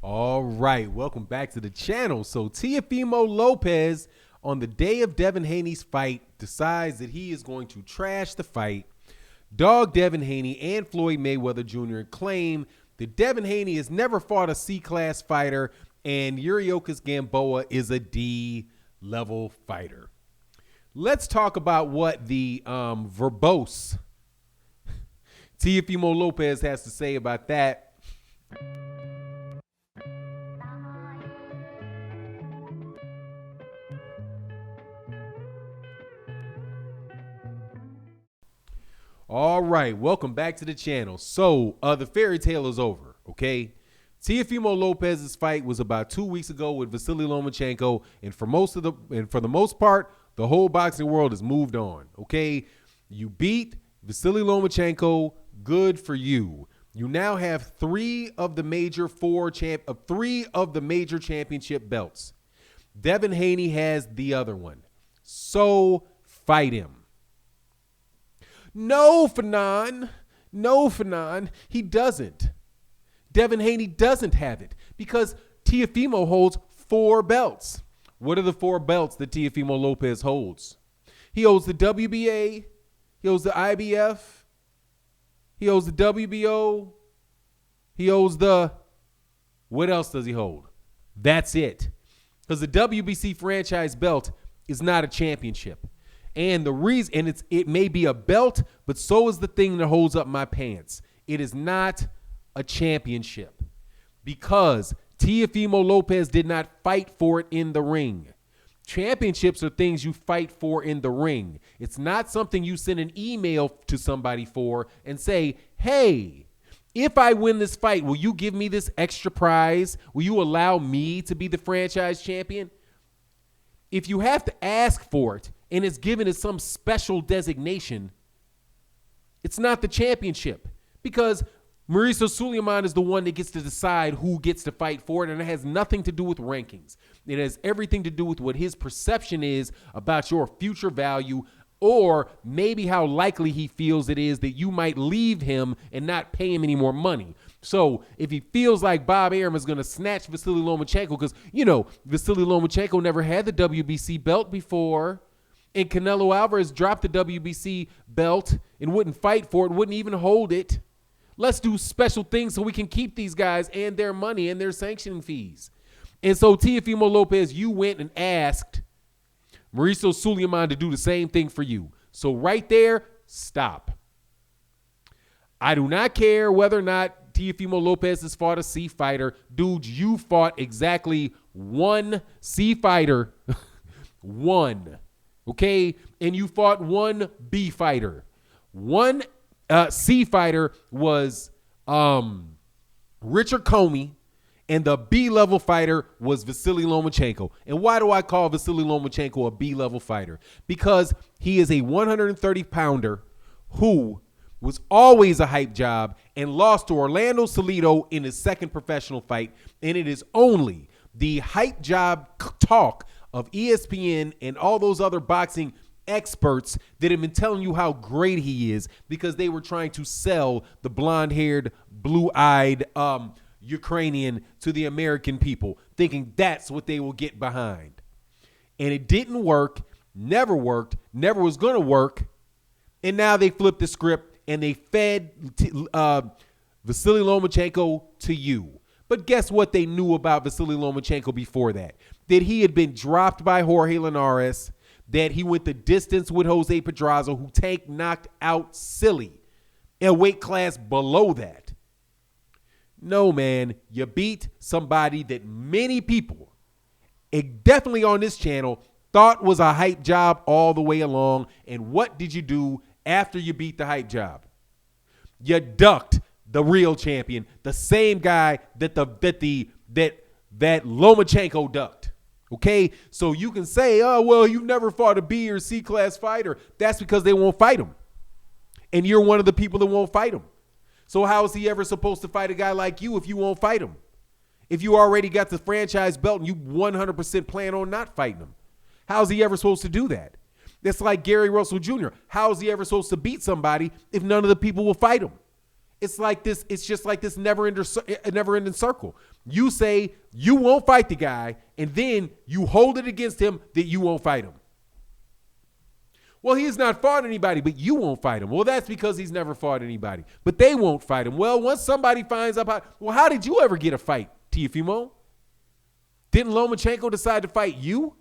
All right, welcome back to the channel. So Teofimo Lopez, on the day of Devin Haney's fight, decides that he is going to trash the fight, dog Devin Haney and Floyd Mayweather Jr., and claim that Devin Haney has never fought a C-class fighter and Yuriorkis Gamboa is a D-level fighter. Let's talk about what the verbose Teofimo Lopez has to say about that. All right, welcome back to the channel. So the fairy tale is over, okay? Teofimo Lopez's fight was about 2 weeks ago with Vasily Lomachenko, and for the most part, the whole boxing world has moved on, okay? You beat Vasily Lomachenko, good for you. You now have three of the major championship belts. Devin Haney has the other one. So fight him. No, Fanon. No, Fanon. He doesn't. Devin Haney doesn't have it because Teofimo holds 4 belts. What are the 4 belts that Teofimo Lopez holds? He holds the WBA. He holds the IBF. He holds the WBO. He holds the... What else does he hold? That's it. Because the WBC franchise belt is not a championship. And the reason, and it may be a belt, but so is the thing that holds up my pants. It is not a championship because Teofimo Lopez did not fight for it in the ring. Championships are things you fight for in the ring. It's not something you send an email to somebody for and say, hey, if I win this fight, will you give me this extra prize? Will you allow me to be the franchise champion? If you have to ask for it, and it's given as some special designation, it's not the championship because Mauricio Sulaiman is the one that gets to decide who gets to fight for it, and it has nothing to do with rankings. It has everything to do with what his perception is about your future value, or maybe how likely he feels it is that you might leave him and not pay him any more money. So if he feels like Bob Arum is going to snatch Vasily Lomachenko, because, you know, Vasily Lomachenko never had the WBC belt before, and Canelo Alvarez dropped the WBC belt and wouldn't fight for it, wouldn't even hold it. Let's do special things so we can keep these guys and their money and their sanctioning fees. And so Teofimo Lopez, you went and asked Mauricio Sulaiman to do the same thing for you. So right there, stop. I do not care whether or not Teofimo Lopez has fought a C fighter. Dude, you fought exactly one C fighter. One. Okay, and you fought one B fighter. One C fighter was Richard Comey, and the B-level fighter was Vasily Lomachenko. And why do I call Vasily Lomachenko a B-level fighter? Because he is a 130-pounder who was always a hype job and lost to Orlando Salido in his second professional fight, and it is only the hype job talk of ESPN and all those other boxing experts that have been telling you how great he is because they were trying to sell the blonde-haired, blue-eyed Ukrainian to the American people, thinking that's what they will get behind. And it didn't work, never was going to work, and now they flipped the script and they fed Vasily Lomachenko to you. But guess what they knew about Vasily Lomachenko before that? That he had been dropped by Jorge Linares, that he went the distance with Jose Pedraza, who Tank knocked out silly, a weight class below that. No, man, you beat somebody that many people, definitely on this channel, thought was a hype job all the way along. And what did you do after you beat the hype job? You ducked the real champion, the same guy that Lomachenko ducked. Okay, so you can say, oh, well, you've never fought a B or C class fighter. That's because they won't fight him. And you're one of the people that won't fight him. So how is he ever supposed to fight a guy like you if you won't fight him? If you already got the franchise belt and you 100% plan on not fighting him, how's he ever supposed to do that? That's like Gary Russell Jr. How is he ever supposed to beat somebody if none of the people will fight him? It's like this. It's just like this never-ending circle. You say you won't fight the guy, and then you hold it against him that you won't fight him. Well, he has not fought anybody, but you won't fight him. Well, that's because he's never fought anybody, but they won't fight him. Well, once somebody finds out, how did you ever get a fight, Teofimo? Didn't Lomachenko decide to fight you?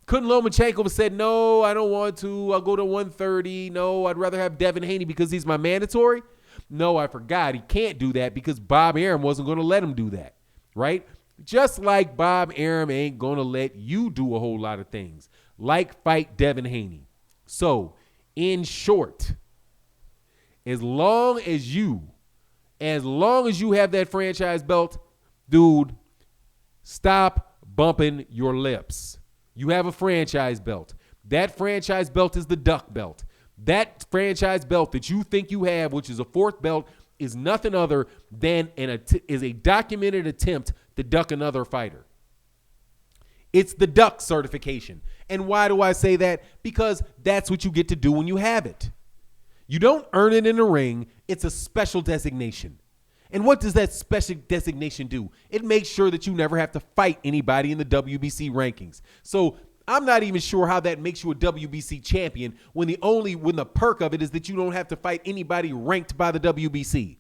Couldn't Lomachenko have said, no, I don't want to. I'll go to 130. No, I'd rather have Devin Haney because he's my mandatory. No, I forgot. He can't do that because Bob Arum wasn't going to let him do that, right? Just like Bob Arum ain't going to let you do a whole lot of things, like fight Devin Haney. So, in short, as long as you have that franchise belt, dude, stop bumping your lips. You have a franchise belt. That franchise belt is the duck belt. That franchise belt that you think you have, which is a fourth belt, is nothing other than is a documented attempt to duck another fighter. It's the duck certification. And why do I say that? Because that's what you get to do when you have it. You don't earn it in the ring. It's a special designation. And what does that special designation do? It makes sure that you never have to fight anybody in the WBC rankings. So I'm not even sure how that makes you a WBC champion when the perk of it is that you don't have to fight anybody ranked by the WBC.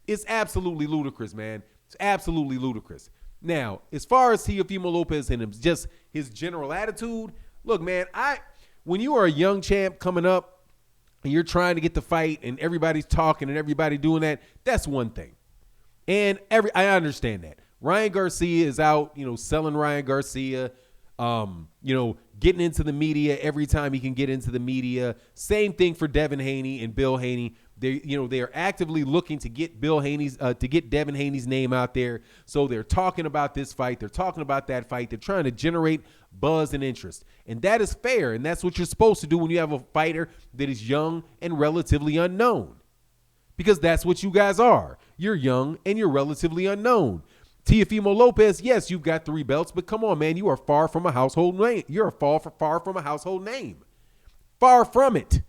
It's absolutely ludicrous, man. It's absolutely ludicrous. Now, as far as Teofimo Lopez and just his general attitude, look, man, when you are a young champ coming up and you're trying to get the fight and everybody's talking and everybody doing that, that's one thing. And I understand that. Ryan Garcia is out, selling Ryan Garcia, getting into the media every time he can get into the media. Same thing for Devin Haney and Bill Haney. They are actively looking to get Devin Haney's name out there. So they're talking about this fight. They're talking about that fight. They're trying to generate buzz and interest. And that is fair. And that's what you're supposed to do when you have a fighter that is young and relatively unknown. Because that's what you guys are. You're young and you're relatively unknown. Teofimo Lopez, yes, you've got 3 belts, but come on, man, you are far from a household name. You're far from a household name. Far from it.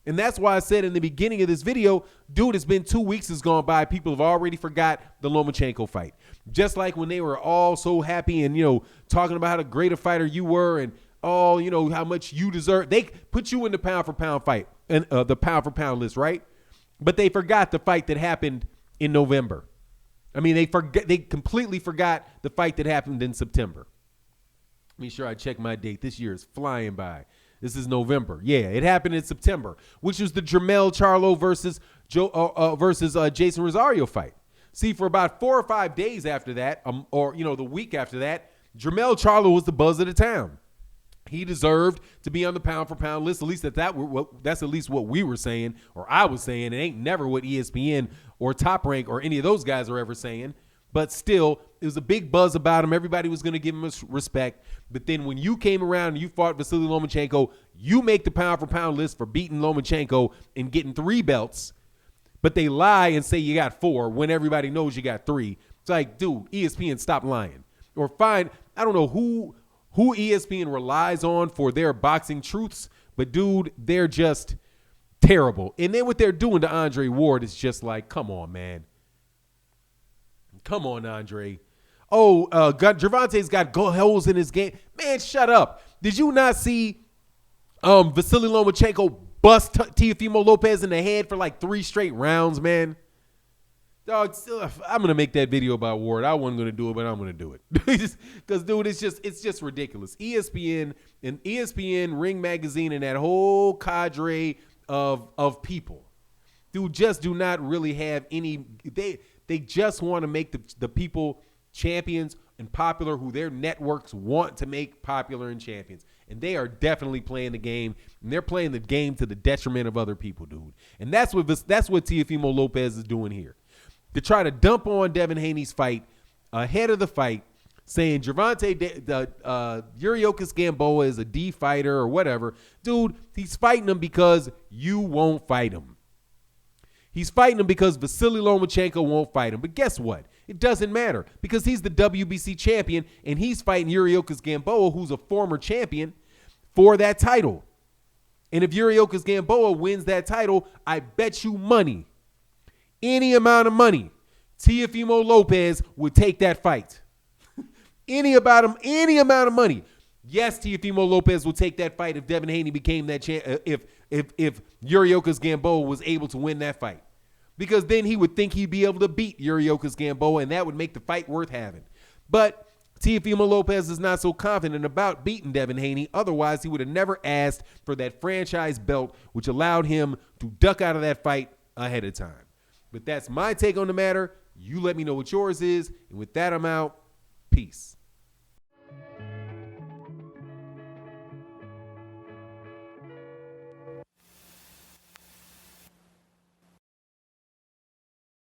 And that's why I said in the beginning of this video, dude, it's been 2 weeks has gone by. People have already forgot the Lomachenko fight. Just like when they were all so happy and, talking about how great a fighter you were and, how much you deserve. They put you in the pound-for-pound fight, and the pound-for-pound list, right? But they forgot the fight that happened in November. I mean, they completely forgot the fight that happened in September. Make sure I check my date. This year is flying by. This is November. Yeah, it happened in September, which was the Jermell Charlo versus Jason Rosario fight. See, for about 4 or 5 days after that, the week after that, Jermell Charlo was the buzz of the town. He deserved to be on the pound-for-pound list. At least that's at least what we were saying, or I was saying. It ain't never what ESPN or Top Rank or any of those guys are ever saying. But still, it was a big buzz about him. Everybody was going to give him respect. But then when you came around and you fought Vasily Lomachenko, you make the pound-for-pound list for beating Lomachenko and getting 3 belts. But they lie and say you got 4 when everybody knows you got 3. It's like, dude, ESPN, stop lying. Or fine, I don't know who ESPN relies on for their boxing truths, but dude, they're just terrible. And then what they're doing to Andre Ward is just like, come on, man. Come on, Andre. Oh, Gervonta's got holes in his game. Man, shut up. Did you not see Vasily Lomachenko bust Teofimo Lopez in the head for like 3 straight rounds, man? Dog, I'm going to make that video about Ward. I wasn't going to do it, but I'm going to do it. Because, dude, it's just ridiculous. ESPN and ESPN, Ring Magazine, and that whole cadre of people, dude, just do not really have any – they just want to make the people champions and popular who their networks want to make popular and champions. And they are definitely playing the game, and they're playing the game to the detriment of other people, dude. And that's what Teofimo Lopez is doing here. To try to dump on Devin Haney's fight ahead of the fight, saying Yuriorkis Gamboa is a D fighter or whatever. Dude, he's fighting him because you won't fight him. He's fighting him because Vasily Lomachenko won't fight him. But guess what? It doesn't matter because he's the WBC champion, and he's fighting Yuriorkis Gamboa, who's a former champion, for that title. And if Yuriorkis Gamboa wins that title, I bet you money any amount of money, Teofimo Lopez would take that fight. Any amount of money. Yes, Teofimo Lopez will take that fight if Devin Haney became that if Yuriorkis Gamboa was able to win that fight. Because then he would think he'd be able to beat Yuriorkis Gamboa, and that would make the fight worth having. But Teofimo Lopez is not so confident about beating Devin Haney. Otherwise, he would have never asked for that franchise belt, which allowed him to duck out of that fight ahead of time. But that's my take on the matter. You let me know what yours is. And with that, I'm out. Peace.